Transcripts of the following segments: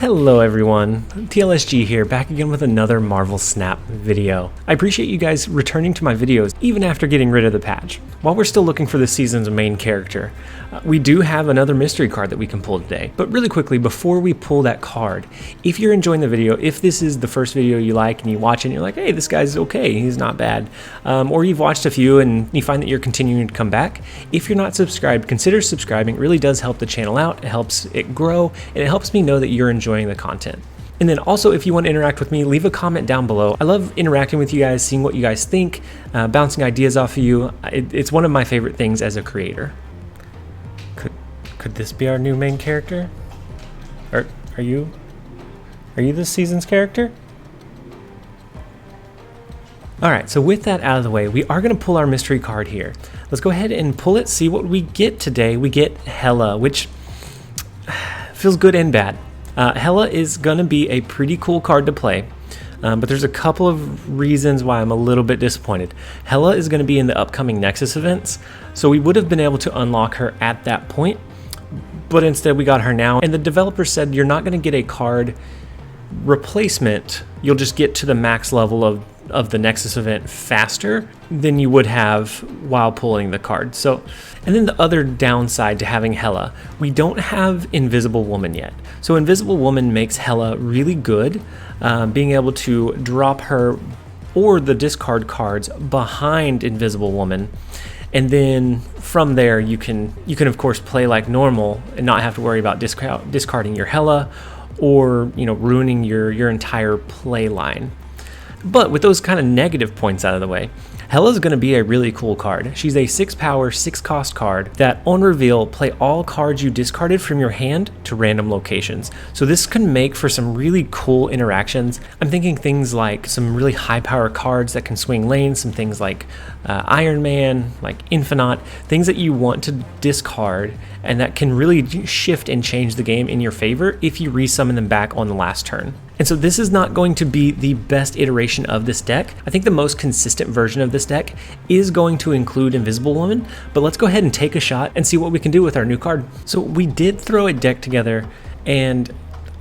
Hello everyone, TLSG here, back again with another Marvel Snap video. I appreciate you guys returning to my videos even after getting rid of the patch. While we're still looking for this season's main character, we do have another mystery card that we can pull today. But really quickly, before we pull that card, if you're enjoying the video, if this is the first video you like and you watch it and you're like, hey, this guy's okay, he's not bad, or you've watched a few and you find that you're continuing to come back, if you're not subscribed, consider subscribing. It really does help the channel out, it helps it grow, and it helps me know that you're enjoying the content. And then also, if you want to interact with me, leave a comment down below. I love interacting with you guys, seeing what you guys think, bouncing ideas off of you. It's one of my favorite things as a creator. Could this be our new main character? Or are you this season's character? Alright, so with that out of the way, we are going to pull our mystery card here. Let's go ahead and pull it, see what we get today. We get Hela, which feels good and bad. Hela is going to be a pretty cool card to play, but there's a couple of reasons why I'm a little bit disappointed. Hela is going to be in the upcoming Nexus events, so we would have been able to unlock her at that point, but instead we got her now, and the developer said you're not going to get a card replacement, you'll just get to the max level of the Nexus event faster than you would have while pulling the card. So, and then the other downside to having Hela, we don't have Invisible Woman yet. So Invisible Woman makes Hela really good, being able to drop her or the discard cards behind Invisible Woman. And then from there, you can of course play like normal and not have to worry about discarding your Hela or ruining your entire play line. But with those kind of negative points out of the way, Hela is going to be a really cool card. She's a 6 power, 6 cost card that on reveal, play all cards you discarded from your hand to random locations. So this can make for some really cool interactions. I'm thinking things like some really high power cards that can swing lanes, some things like Iron Man, like Infinite, things that you want to discard and that can really shift and change the game in your favor if you resummon them back on the last turn. And so this is not going to be the best iteration of this deck. I think the most consistent version of this deck is going to include Invisible Woman, but let's go ahead and take a shot and see what we can do with our new card. So we did throw a deck together, and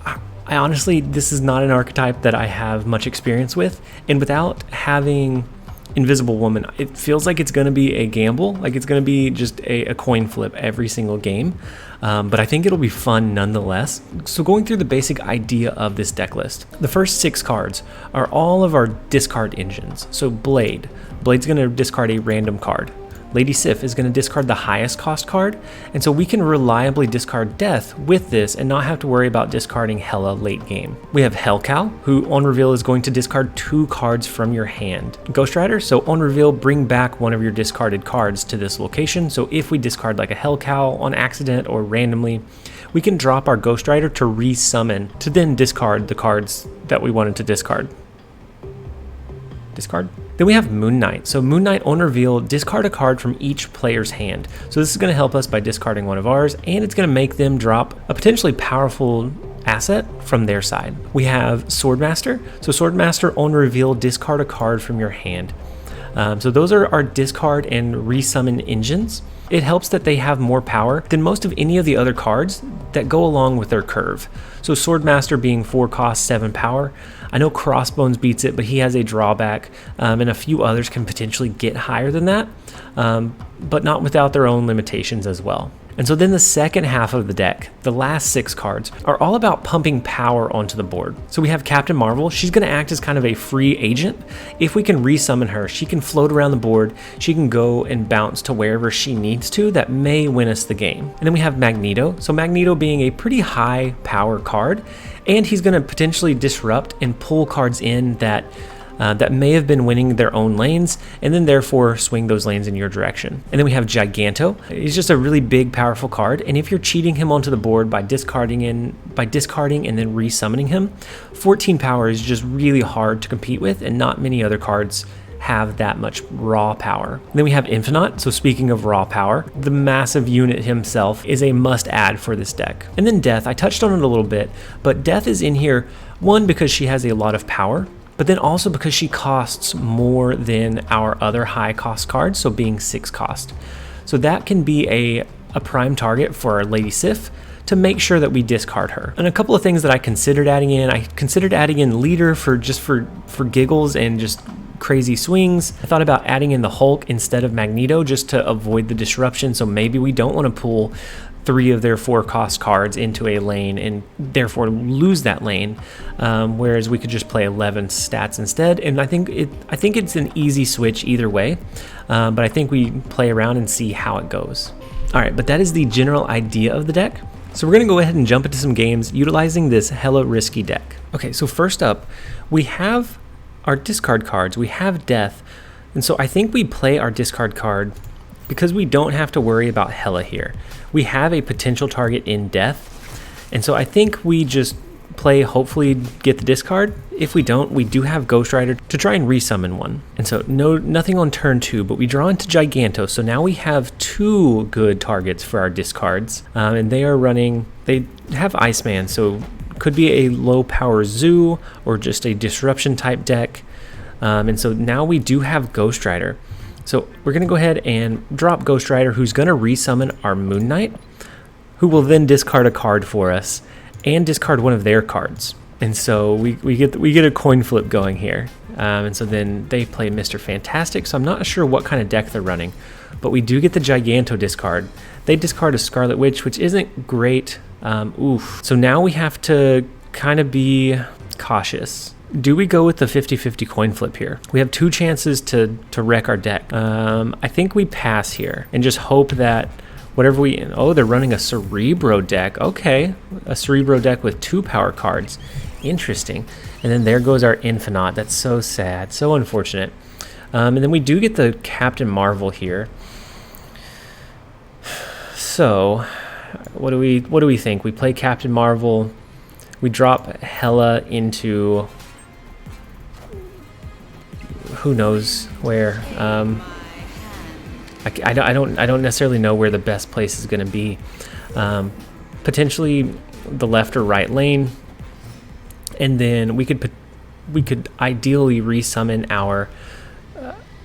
I honestly, this is not an archetype that I have much experience with, and without having Invisible Woman, it feels like it's going to be a gamble, like it's going to be just a coin flip every single game, but I think it'll be fun nonetheless. So going through the basic idea of this deck list, the first 6 cards are all of our discard engines. So Blade's going to discard a random card. Lady Sif is going to discard the highest cost card, and so we can reliably discard Death with this and not have to worry about discarding Hela late game. We have Hellcow, who on reveal is going to discard 2 cards from your hand. Ghost Rider, so on reveal, bring back one of your discarded cards to this location, so if we discard like a Hellcow on accident or randomly, we can drop our Ghost Rider to resummon to then discard the cards that we wanted to discard. Discard? Then we have Moon Knight. So Moon Knight on reveal, discard a card from each player's hand. So this is going to help us by discarding one of ours, and it's going to make them drop a potentially powerful asset from their side. We have Swordmaster. So Swordmaster on reveal, discard a card from your hand. So those are our discard and resummon engines. It helps that they have more power than most of any of the other cards that go along with their curve. So Swordmaster being 4 cost, 7 power. I know Crossbones beats it, but he has a drawback, and a few others can potentially get higher than that, but not without their own limitations as well. And so then the second half of the deck, the last 6 cards, are all about pumping power onto the board. So we have Captain Marvel. She's going to act as kind of a free agent. If we can resummon her, she can float around the board. She can go and bounce to wherever she needs to. That may win us the game. And then we have Magneto. So Magneto being a pretty high power card, and he's going to potentially disrupt and pull cards in that may have been winning their own lanes, and then therefore swing those lanes in your direction. And then we have Giganto. He's just a really big, powerful card, and if you're cheating him onto the board by discarding and then resummoning him, 14 power is just really hard to compete with, and not many other cards have that much raw power. And then we have Infinite. So speaking of raw power, the massive unit himself is a must add for this deck. And then Death, I touched on it a little bit, but Death is in here, one, because she has a lot of power, but then also because she costs more than our other high cost cards, so being 6 cost. So that can be a prime target for our Lady Sif. to make sure that we discard her. And a couple of things that I considered adding in, I considered adding in Leader for giggles and just crazy swings. I thought about adding in the Hulk instead of Magneto just to avoid the disruption, so maybe we don't want to pull 3 of their 4 cost cards into a lane and therefore lose that lane, whereas we could just play 11 stats instead. And I think it's an easy switch either way, but I think we play around and see how it goes. All right, but that is the general idea of the deck. So we're going to go ahead and jump into some games utilizing this hella risky deck. Okay, so first up, we have our discard cards. We have Death, and so I think we play our discard card because we don't have to worry about Hela here. We have a potential target in Death, and so I think we just play, hopefully get the discard. If we don't, we do have Ghost Rider to try and resummon one. And so nothing on turn 2, but we draw into Giganto, so now we have 2 good targets for our discards, and they have Iceman, so could be a low power Zoo or just a disruption type deck. And so now we do have Ghost Rider. So we're going to go ahead and drop Ghost Rider, who's going to resummon our Moon Knight, who will then discard a card for us and discard one of their cards. And so we get a coin flip going here. And so then they play Mr. Fantastic. So I'm not sure what kind of deck they're running, but we do get the Giganto discard. They discard a Scarlet Witch, which isn't great. So now we have to kind of be cautious. Do we go with the 50-50 coin flip here? We have 2 chances to wreck our deck. I think we pass here and just hope that whatever they're running a Cerebro deck. Okay, a Cerebro deck with 2 power cards. Interesting. And then there goes our Infinite. That's so sad, so unfortunate. And then we do get the Captain Marvel here. So what do we think? We play Captain Marvel. We drop Hela into who knows where. I don't necessarily know where the best place is going to be. Potentially the left or right lane, and then we could ideally resummon our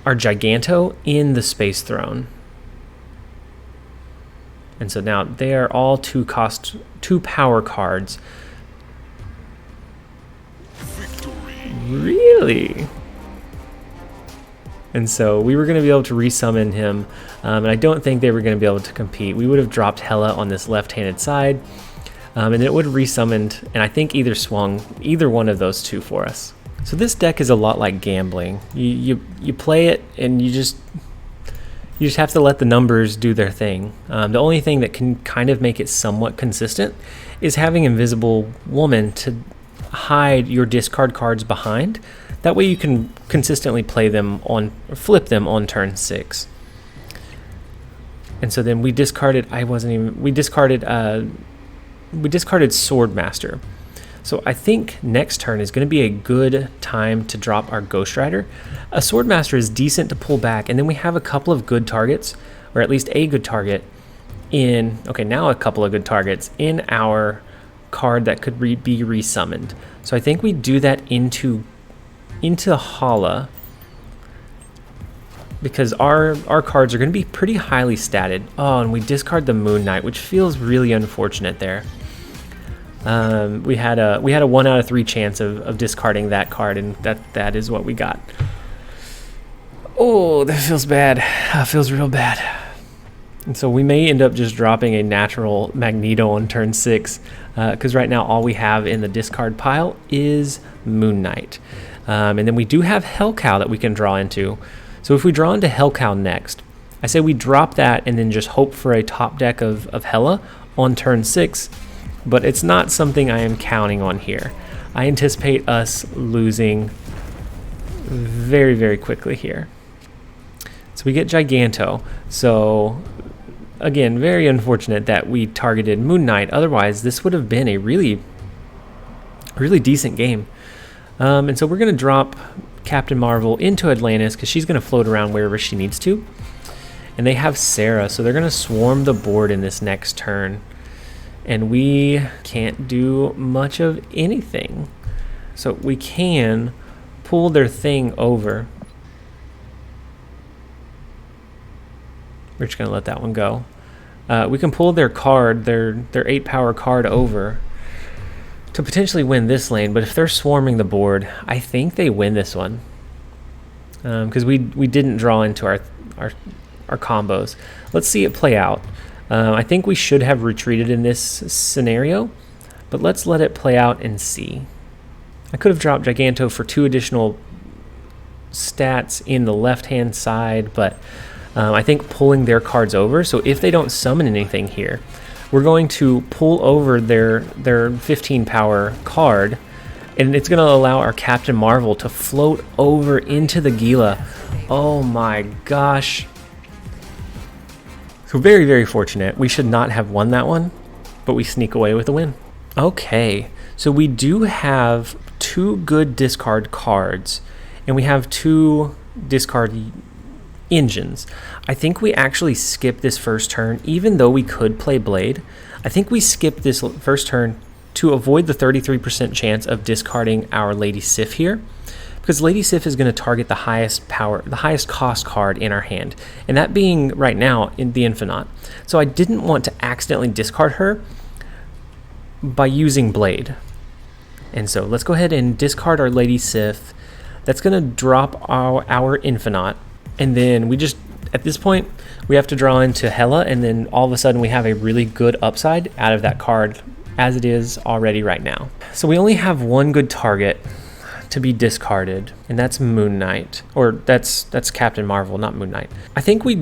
Giganto in the Space Throne. And so now they are all 2 power cards. Victory. Really? And so we were going to be able to resummon him, and I don't think they were going to be able to compete. We would have dropped Hela on this left-handed side, and it would have resummoned, and I think swung either one of those 2 for us. So this deck is a lot like gambling. You play it, and you just have to let the numbers do their thing. The only thing that can kind of make it somewhat consistent is having Invisible Woman to hide your discard cards behind. That way you can consistently play them flip them on turn 6. And so then we discarded Swordmaster. So I think next turn is going to be a good time to drop our Ghost Rider. A Swordmaster is decent to pull back, and then we have a couple of good targets, or at least a good target now a couple of good targets in our card that could be resummoned. So I think we do that into Hala, because our cards are going to be pretty highly statted. Oh, and we discard the Moon Knight, which feels really unfortunate there. We had a 1 out of 3 chance of discarding that card, and that is what we got. Oh, that feels bad. Feels real bad. And so we may end up just dropping a natural Magneto on turn 6, because right now all we have in the discard pile is Moon Knight. And then we do have Hellcow that we can draw into. So if we draw into Hellcow next, I say we drop that and then just hope for a top deck of Hela on turn 6, but it's not something I am counting on here. I anticipate us losing very, very quickly here. So we get Giganto. So again, very unfortunate that we targeted Moon Knight. Otherwise, this would have been a really, really decent game. And so we're going to drop Captain Marvel into Atlantis because she's going to float around wherever she needs to. And they have Sarah, so they're going to swarm the board in this next turn. And we can't do much of anything. So we can pull their thing over. We're just going to let that one go. we can pull their card, their 8 power card over to potentially win this lane. But if they're swarming the board, I think they win this one, because we didn't draw into our combos. Let's see it play out. I think we should have retreated in this scenario, but let's let it play out and see. I could have dropped Giganto for 2 additional stats in the left-hand side, but I think pulling their cards over, so if they don't summon anything here, we're going to pull over their 15 power card, and it's going to allow our Captain Marvel to float over into the Gila. Oh my gosh. So very, very fortunate. We should not have won that one, but we sneak away with a win. Okay, so we do have 2 good discard cards, and we have 2 discard engines. I think we actually skip this first turn, even though we could play Blade. I think we skip this first turn to avoid the 33% chance of discarding our Lady Sif here, because Lady Sif is going to target the highest cost card in our hand, and that being right now in the Infinite. So I didn't want to accidentally discard her by using Blade. And so let's go ahead and discard our Lady Sif. That's going to drop our Infinite. And then we just, at this point, we have to draw into Hela, and then all of a sudden we have a really good upside out of that card as it is already right now. So we only have 1 good target to be discarded, and that's Moon Knight, or that's Captain Marvel, not Moon Knight. I think we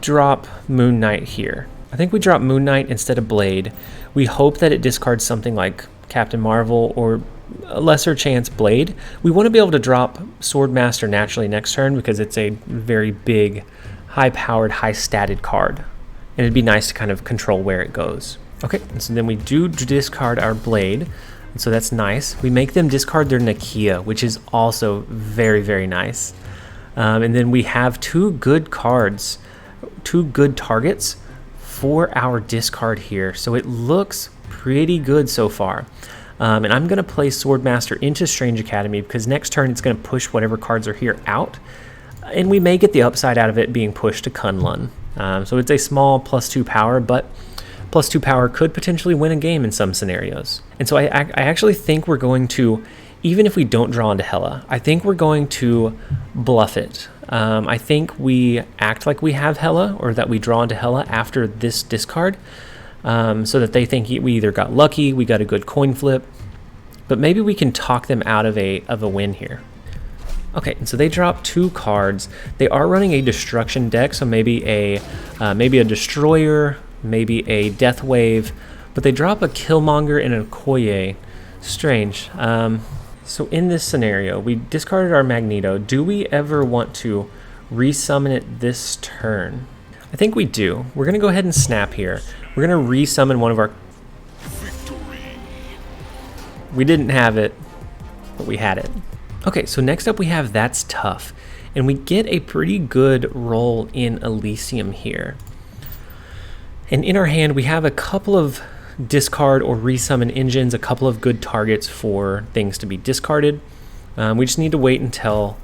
drop Moon Knight here. I think we drop Moon Knight instead of Blade. We hope that it discards something like Captain Marvel or a lesser chance Blade. We want to be able to drop Swordmaster naturally next turn because it's a very big, high-powered, high-statted card, and it'd be nice to kind of control where it goes. Okay, and so then we do discard our Blade, and so that's nice. We make them discard their Nakia, which is also very, very nice. And then we have 2 good cards, 2 good targets for our discard here, so it looks pretty good so far. And I'm going to play Swordmaster into Strange Academy because next turn it's going to push whatever cards are here out, and we may get the upside out of it being pushed to Kunlun. So it's a small +2 power, but +2 power could potentially win a game in some scenarios. And so I actually think we're going to, even if we don't draw into Hela, I think we're going to bluff it. I think we act like we have Hela, or that we draw into Hela after this discard, so that they think we either got lucky, we got a good coin flip, but maybe we can talk them out of a win here. Okay, and so they drop 2 cards. They are running a destruction deck, so maybe a destroyer, maybe a death wave, but they drop a Killmonger and a Okoye. Strange. So in this scenario, we discarded our Magneto. Do we ever want to resummon it this turn? I think we do. We're going to go ahead and snap here. We're going to resummon one of our... Victory. We didn't have it, but we had it. Okay, so next up we have That's Tough, and we get a pretty good roll in Elysium here. And in our hand, we have a couple of discard or resummon engines, a couple of good targets for things to be discarded. We just need to wait until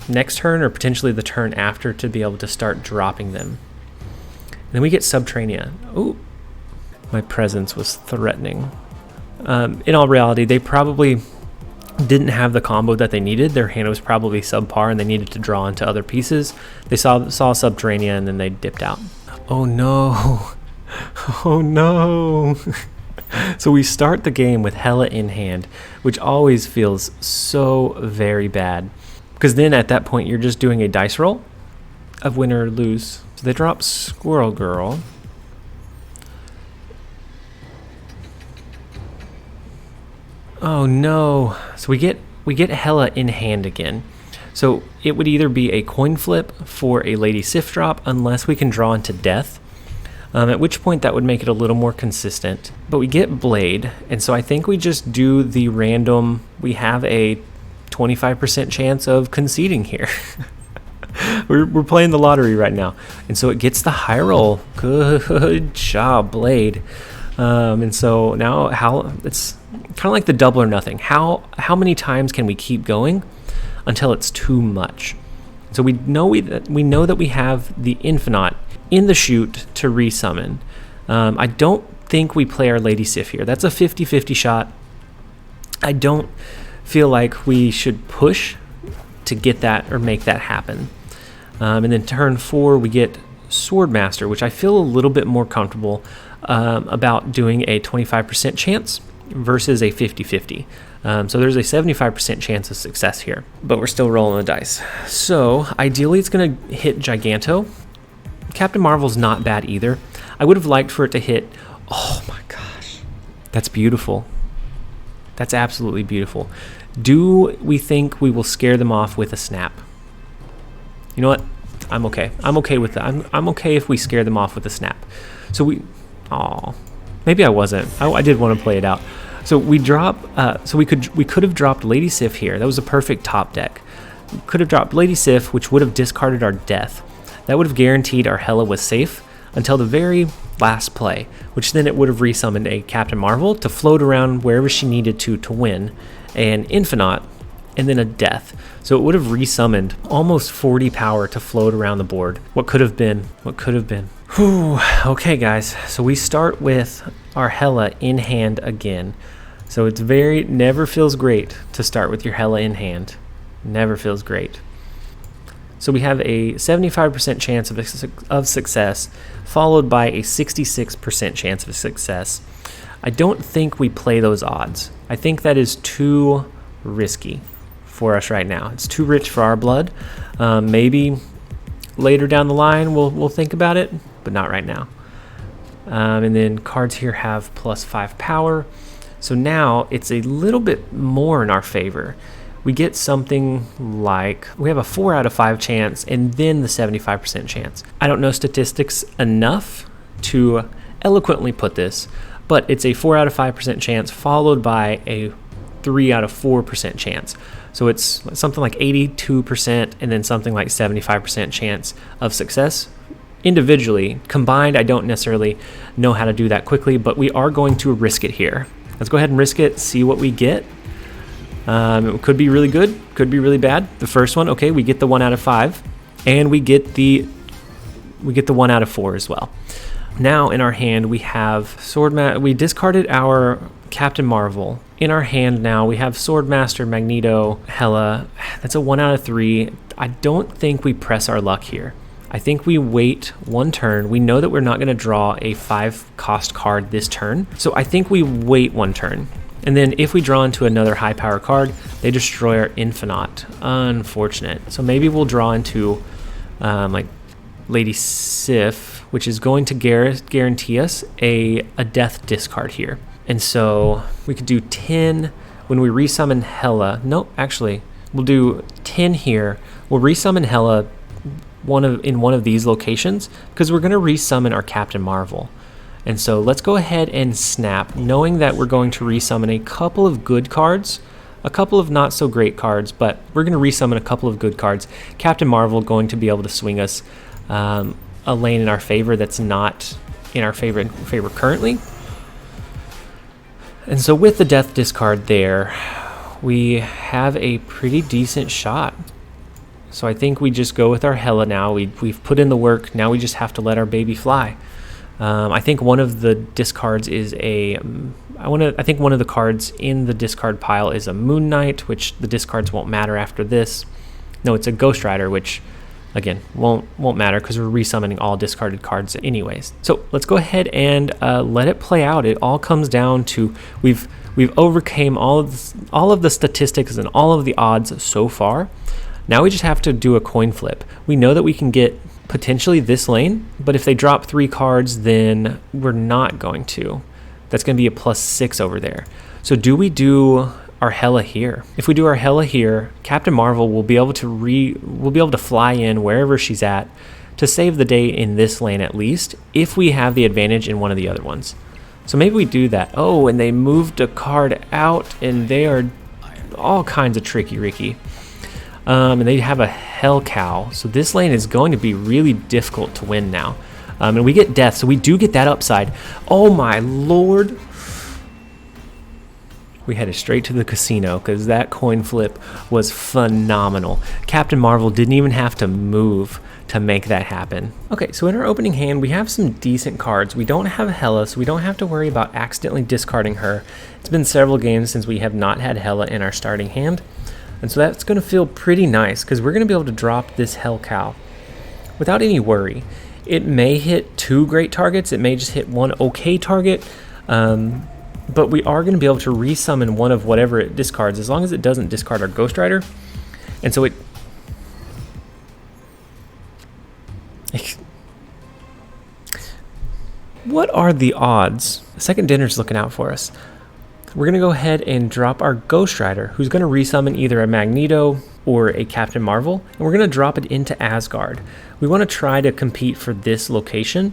next turn or potentially the turn after to be able to start dropping them. And then we get Subterranea. Oh, my presence was threatening. In all reality, they probably didn't have the combo that they needed. Their hand was probably subpar and they needed to draw into other pieces. They saw Subterranea and then they dipped out. Oh no. Oh no. So we start the game with Hela in hand, which always feels so very bad, because then at that point you're just doing a dice roll of win or lose. So they drop Squirrel Girl. Oh no. So we get Hela in hand again. So it would either be a coin flip for a Lady Sif drop unless we can draw into death. At which point that would make it a little more consistent. But we get Blade, and so I think we just do the random, we have a 25% chance of conceding here. We're playing the lottery right now. And so it gets the high roll. Good job, Blade. And so now it's kind of like the double or nothing. How many times can we keep going until it's too much? So we know that we have the Infinite in the chute to resummon. I don't think we play our Lady Sif here. That's a 50-50 shot. I don't feel like we should push to get that or make that happen. And then turn 4, we get Swordmaster, which I feel a little bit more comfortable about doing a 25% chance versus a 50-50. So there's a 75% chance of success here, but we're still rolling the dice. So ideally it's going to hit Giganto. Captain Marvel's not bad either. I would have liked for it to hit. Oh my gosh, that's beautiful. That's absolutely beautiful. Do we think we will scare them off with a snap? You know what? I'm okay. I'm okay with that. I'm okay if we scare them off with a snap. So maybe I wasn't. I did want to play it out. So we drop. So we could have dropped Lady Sif here. That was a perfect top deck. We could have dropped Lady Sif, which would have discarded our death. That would have guaranteed our Hela was safe until the very last play, which then it would have resummoned a Captain Marvel to float around wherever she needed to win, an Infinite, and then a death. So it would have resummoned almost 40 power to float around the board. What could have been? What could have been? Whew. Okay, guys. So we start with our Hela in hand again. So it's never feels great to start with your Hela in hand. Never feels great. So we have a 75% chance of success, followed by a 66% chance of success. I don't think we play those odds. I think that is too risky for us right now. It's too rich for our blood. Maybe later down the line we'll think about it, but not right now. And then cards here have +5 power. So now it's a little bit more in our favor. We get something like, we have a 4 out of 5 chance and then the 75% chance. I don't know statistics enough to eloquently put this, but it's a 4 out of 5% chance followed by a 3 out of 4% chance. So it's something like 82% and then something like 75% chance of success. Individually, combined, I don't necessarily know how to do that quickly, but we are going to risk it here. Let's go ahead and risk it, see what we get. It could be really good, could be really bad. The first one, okay, we get the 1 out of 5, and we get the 1 out of 4 as well. Now in our hand we have we discarded our Captain Marvel. In our hand now we have Swordmaster, Magneto, Hela. That's a 1 out of 3. I don't think we press our luck here. I think we wait one turn. We know that we're not going to draw a 5-cost card this turn, so I think we wait one turn. And then if we draw into another high power card, they destroy our Infinite. Unfortunate. So maybe we'll draw into like Lady Sif, which is going to guarantee us a death discard here. And so we could do 10 when we resummon Hela. Nope, actually, we'll do 10 here. We'll resummon Hela in one of these locations because we're going to resummon our Captain Marvel. And so let's go ahead and snap, knowing that we're going to resummon a couple of good cards, a couple of not so great cards, but we're going to resummon a couple of good cards. Captain Marvel going to be able to swing us a lane in our favor that's not in our favor currently. And so with the death discard there, we have a pretty decent shot. So I think we just go with our Hela now. We've put in the work. Now we just have to let our baby fly. I think one of the discards is I think one of the cards in the discard pile is a Moon Knight, which the discards won't matter after this. No, it's a Ghost Rider, which again won't matter because we're resummoning all discarded cards anyways. So let's go ahead and let it play out. It all comes down to we've overcame all of the statistics and all of the odds so far. Now we just have to do a coin flip. We know that we can get potentially this lane, but if they drop 3 cards, then we're not going to. That's going to be a +6 over there. So do we do our Hela here? If we do our Hela here, Captain Marvel will be able to fly in wherever she's at to save the day in this lane at least, if we have the advantage in one of the other ones. So maybe we do that. Oh, and they moved a card out, and they are all kinds of tricky Ricky. And they have a Hell Cow. So this lane is going to be really difficult to win now. And we get death, so we do get that upside. Oh my lord. We headed straight to the casino because that coin flip was phenomenal. Captain Marvel didn't even have to move to make that happen. Okay, so in our opening hand, we have some decent cards. We don't have Hela, so we don't have to worry about accidentally discarding her. It's been several games since we have not had Hela in our starting hand. And so that's going to feel pretty nice because we're going to be able to drop this Hell Cow without any worry. It may hit 2 great targets. It may just hit 1 okay target. But we are going to be able to resummon one of whatever it discards as long as it doesn't discard our Ghost Rider. And so it... What are the odds? Second Dinner's looking out for us. We're going to go ahead and drop our Ghost Rider, who's going to resummon either a Magneto or a Captain Marvel, and we're going to drop it into Asgard. We want to try to compete for this location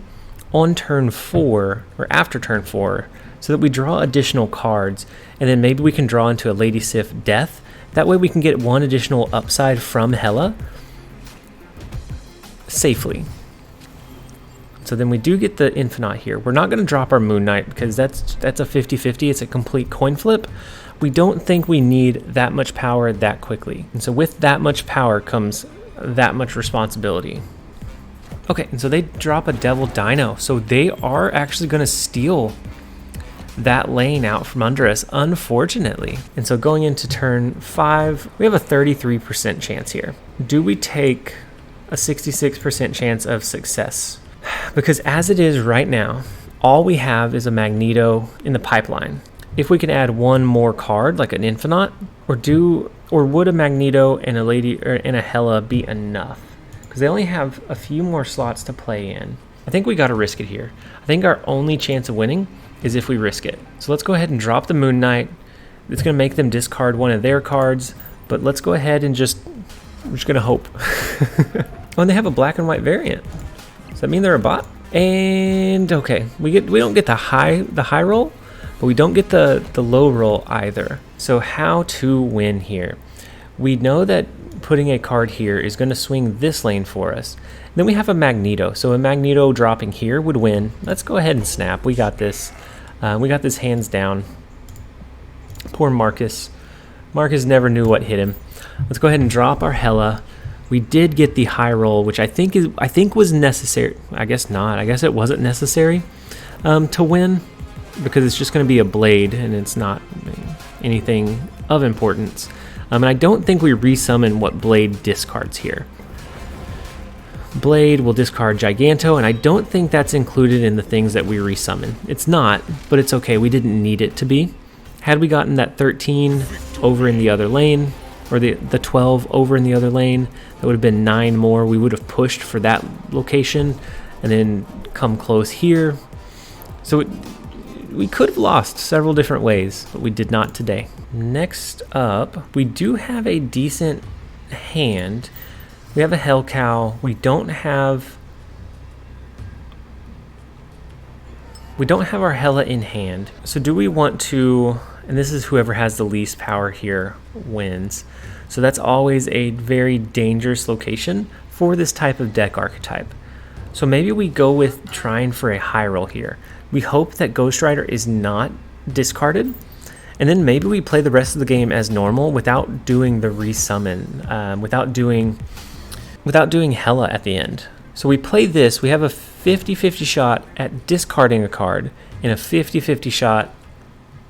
on turn 4, or after turn 4, so that we draw additional cards, and then maybe we can draw into a Lady Sif Death. That way we can get 1 additional upside from Hela safely. So then we do get the Infinite here. We're not going to drop our Moon Knight because that's a 50-50. It's a complete coin flip. We don't think we need that much power that quickly. And so with that much power comes that much responsibility. Okay, and so they drop a Devil Dino. So they are actually going to steal that lane out from under us, unfortunately. And so going into turn 5, we have a 33% chance here. Do we take a 66% chance of success? Because as it is right now, all we have is a Magneto in the pipeline. If we can add 1 more card, like an Infinite, or would a Magneto and a Lady or and a Hela be enough? Because they only have a few more slots to play in. I think we got to risk it here. I think our only chance of winning is if we risk it. So let's go ahead and drop the Moon Knight. It's going to make them discard 1 of their cards, but let's go ahead and we're just going to hope. Oh, and they have a black and white variant. Does that mean they're a bot? And okay, we don't get the high roll, but we don't get the low roll either. So how to win here? We know that putting a card here is going to swing this lane for us. And then we have a Magneto. So a Magneto dropping here would win. Let's go ahead and snap. We got this. We got this hands down. Poor Marcus. Marcus never knew what hit him. Let's go ahead and drop our Hela. We did get the high roll, which I think was necessary. I guess not. I guess it wasn't necessary to win because it's just going to be a blade and it's not anything of importance. And I don't think we resummon what blade discards here. Blade will discard Giganto, and I don't think that's included in the things that we resummon. It's not, but it's okay. We didn't need it to be. Had we gotten that 13 over in the other lane, or the 12 over in the other lane, that would have been 9 more. We would have pushed for that location and then come close here. So we could have lost several different ways, but we did not today. Next up, we do have a decent hand. We have a Hell Cow. We don't have our Hela in hand. So do we want to, and this is whoever has the least power here wins. So that's always a very dangerous location for this type of deck archetype. So maybe we go with trying for a high roll here. We hope that Ghost Rider is not discarded, and then maybe we play the rest of the game as normal without doing the resummon, without doing Hela at the end. So we play this, we have a 50-50 shot at discarding a card and a 50-50 shot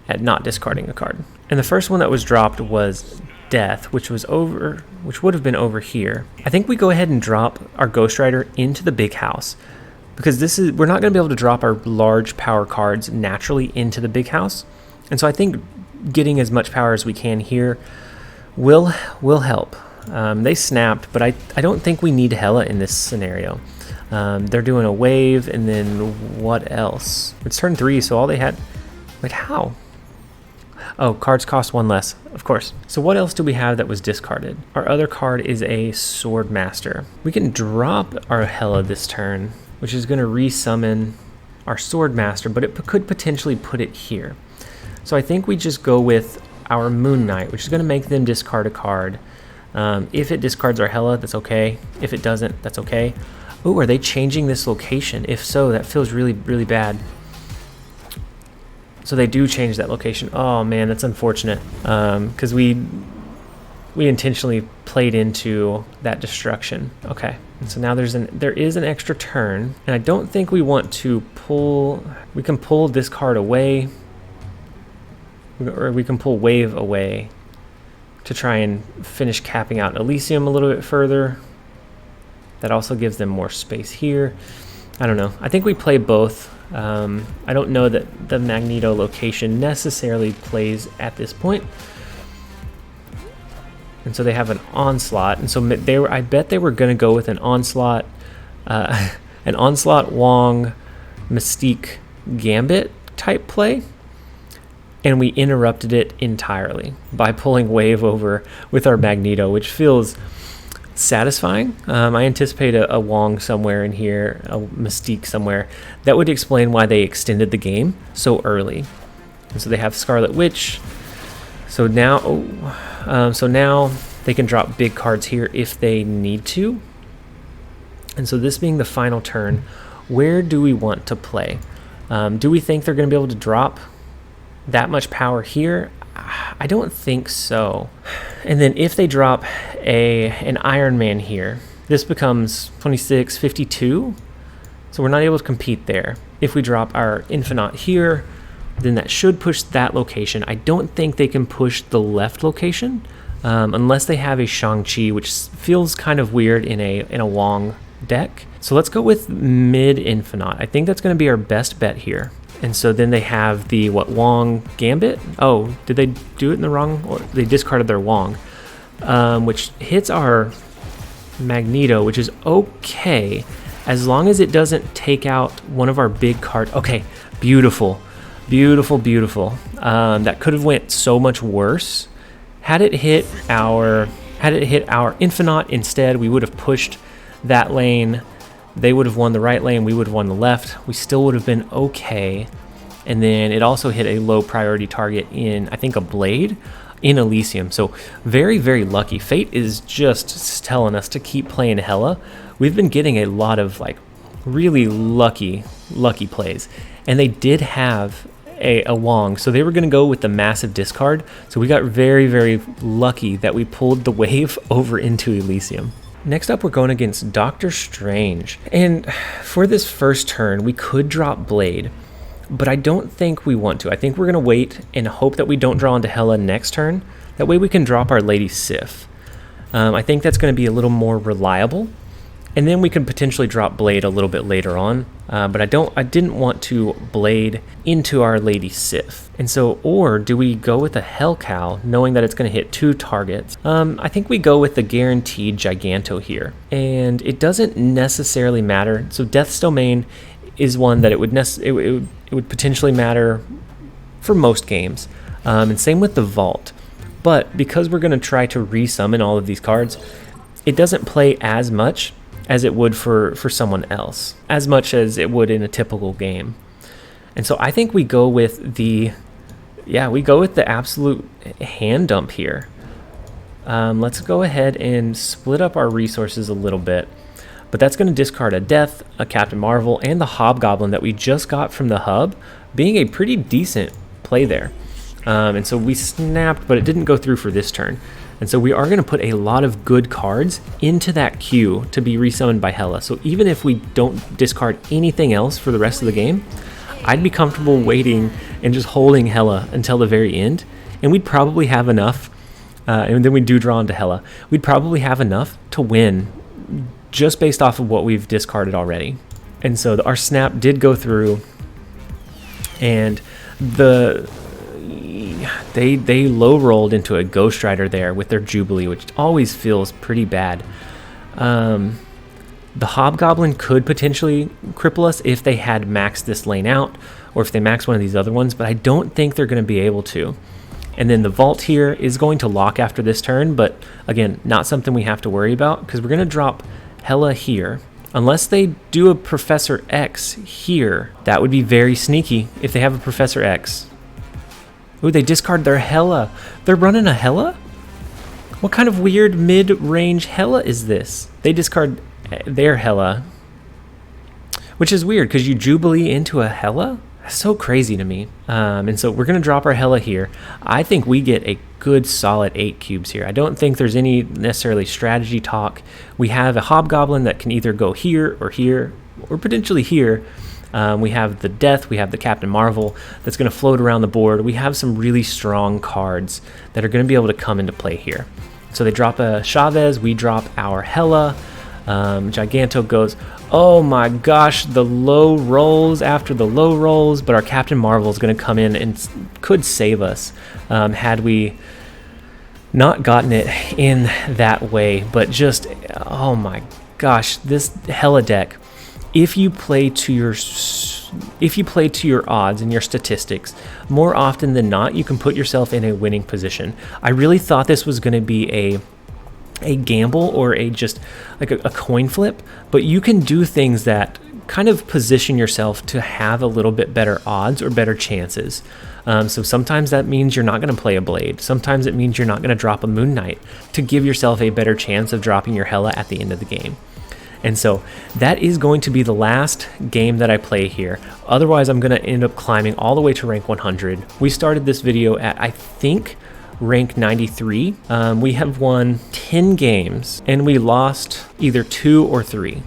at not discarding a card. And the first one that was dropped was Death, which would have been over here. I think we go ahead and drop our Ghost Rider into the big house because we're not going to be able to drop our large power cards naturally into the big house. And so I think getting as much power as we can here will help. They snapped, but I don't think we need Hela in this scenario. They're doing a wave, and then what else? It's turn 3, so all they had... Wait, how? Oh, cards cost 1 less, of course. So what else do we have that was discarded? Our other card is a Sword Master. We can drop our Hela this turn, which is going to resummon our Sword Master, but it could potentially put it here. So I think we just go with our Moon Knight, which is going to make them discard a card. If it discards our Hela, that's okay. If it doesn't, that's okay. Oh, are they changing this location? If so, that feels really, really bad. So they do change that location. Oh man, that's unfortunate. Because we we intentionally played into that destruction. Okay, and so now there is an extra turn, and I don't think we want to pull. We can pull this card away, or we can pull wave away to try and finish capping out Elysium a little bit further. That also gives them more space here. I don't know. I think we play both. I don't know that the Magneto location necessarily plays at this point. And so they have an onslaught, and so I bet they were going to go with an onslaught, Wong, Mystique, Gambit type play, and we interrupted it entirely by pulling wave over with our Magneto, which feels satisfying. I anticipate a Wong somewhere in here, a Mystique somewhere. That would explain why they extended the game so early. And so they have Scarlet Witch. So now they can drop big cards here if they need to. And so this being the final turn, where do we want to play? Do we think they're going to be able to drop that much power here? I don't think so. And then if they drop an Iron Man here, this becomes 26, 52. So we're not able to compete there. If we drop our Infinite here, then that should push that location. I don't think they can push the left location unless they have a Shang-Chi, which feels kind of weird in a Wong deck. So let's go with mid Infinite. I think that's going to be our best bet here. And so then they have the Wong Gambit. Oh, did they do it in the wrong? Or they discarded their Wong, which hits our Magneto, which is okay as long as it doesn't take out one of our big cards. Okay, beautiful. Beautiful, beautiful. That could have went so much worse. Had it hit our Infinite instead, we would have pushed that lane. They would have won the right lane. We would have won the left. We still would have been okay. And then it also hit a low priority target in, I think, a Blade in Elysium. So very, very lucky. Fate is just telling us to keep playing Hela. We've been getting a lot of really lucky plays. And they did have a Wong, so they were going to go with the massive discard. So we got very, very lucky that we pulled the wave over into Elysium. Next up, we're going against Doctor Strange. And for this first turn, we could drop Blade, but I don't think we want to. I think we're going to wait and hope that we don't draw into Hela next turn. That way we can drop our Lady Sif. I think that's going to be a little more reliable. And then we can potentially drop Blade a little bit later on. But I didn't want to Blade into our Lady Sif. And so, or do we go with a Hellcow, knowing that it's going to hit 2 targets? I think we go with the guaranteed Giganto here. And it doesn't necessarily matter. So Death's Domain is one that it would potentially matter for most games. And same with the Vault. But because we're going to try to resummon all of these cards, it doesn't play as much as it would for someone else, as much as it would in a typical game. And so I think we go with the absolute hand dump here. Let's go ahead and split up our resources a little bit. But that's going to discard a Death, a Captain Marvel, and the Hobgoblin that we just got from the hub, being a pretty decent play there. And so we snapped, but it didn't go through for this turn. And so we are going to put a lot of good cards into that queue to be resummoned by Hela. So even if we don't discard anything else for the rest of the game, I'd be comfortable waiting and just holding Hela until the very end. And we'd probably have enough, and then we do draw into Hela, we'd probably have enough to win just based off of what we've discarded already. And so our snap did go through, and they low rolled into a Ghost Rider there with their Jubilee, which always feels pretty bad. The Hobgoblin could potentially cripple us if they had maxed this lane out, or if they max one of these other ones, but I don't think they're going to be able to. And then the Vault here is going to lock after this turn, but again, not something we have to worry about, because we're going to drop Hela here. Unless they do a Professor X here, that would be very sneaky if they have a Professor X. Ooh, they discard their Hela. They're running a Hela? What kind of weird mid-range Hela is this? They discard their Hela, which is weird because you Jubilee into a Hela? That's so crazy to me. And so we're going to drop our Hela here. I think we get a good solid 8 cubes here. I don't think there's any necessarily strategy talk. We have a hobgoblin that can either go here, or potentially here. We have the Death, we have the Captain Marvel that's going to float around the board. We have some really strong cards that are going to be able to come into play here. So they drop a Chavez, we drop our Hela. Giganto goes, oh my gosh, the low rolls after the low rolls, but our Captain Marvel is going to come in and could save us had we not gotten it in that way. But just, oh my gosh, this Hela deck, if you play to your odds and your statistics, more often than not, you can put yourself in a winning position. I really thought this was going to be a gamble or just like a coin flip, but you can do things that kind of position yourself to have a little bit better odds or better chances. So sometimes that means you're not going to play a Blade. Sometimes it means you're not going to drop a Moon Knight to give yourself a better chance of dropping your Hela at the end of the game. And so that is going to be the last game that I play here. Otherwise, I'm going to end up climbing all the way to rank 100. We started this video at, I think, rank 93. We have won 10 games and we lost either 2 or 3.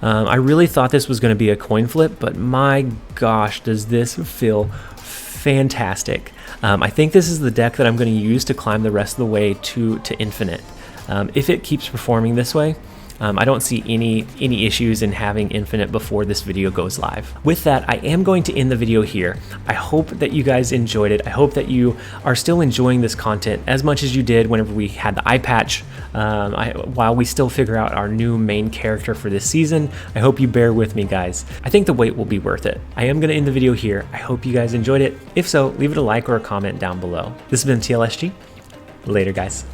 I really thought this was going to be a coin flip, but my gosh, does this feel fantastic. I think this is the deck that I'm going to use to climb the rest of the way to infinite. If it keeps performing this way, I don't see any issues in having infinite before this video goes live. With that, I am going to end the video here. I hope that you guys enjoyed it. I hope that you are still enjoying this content as much as you did whenever we had the eye patch, while we still figure out our new main character for this season. I hope you bear with me, guys. I think the wait will be worth it. I am going to end the video here. I hope you guys enjoyed it. If so, leave it a like or a comment down below. This has been TLSG. Later, guys.